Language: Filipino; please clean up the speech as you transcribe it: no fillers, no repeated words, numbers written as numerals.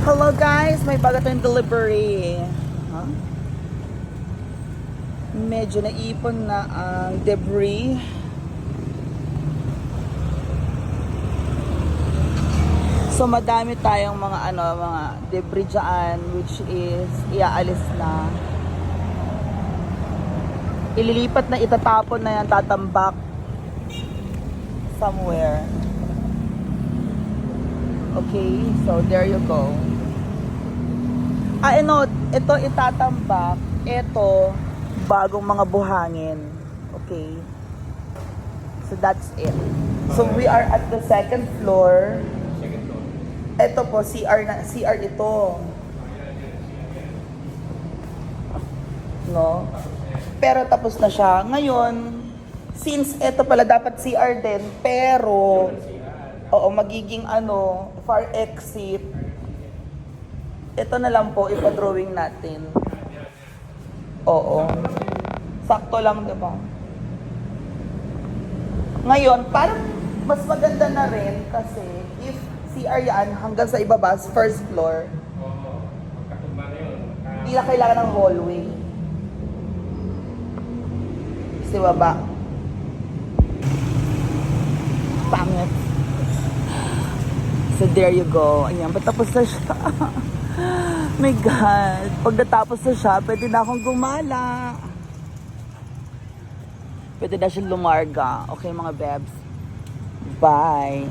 Hello guys, may bago tayong delivery. Huh? Medyo naipon na ang debris. So madami tayong mga debris dyan, which is iaalis na. Ililipat na, itatapon na yan, tatambak somewhere. Okay, so there you go. Ito itatambak. Ito, bagong mga buhangin. Okay. So that's it. So we are at the second floor. Ito po, CR ito. No? Pero tapos na siya. Ngayon, since ito pala dapat CR din, pero magiging far exit. Ito na lang po, ipa-drawing natin. Oo. Sakto lang, di ba? Ngayon, parang mas maganda na rin kasi if CR yan hanggang sa ibaba, first floor, hindi na kailangan ng hallway. Kasi baba. Pangit. So there you go. Ayan, patapos na siya. My God. Pag natapos na siya, pwede na akong gumala. Pwede na siya lumarga. Okay mga bebs. Bye.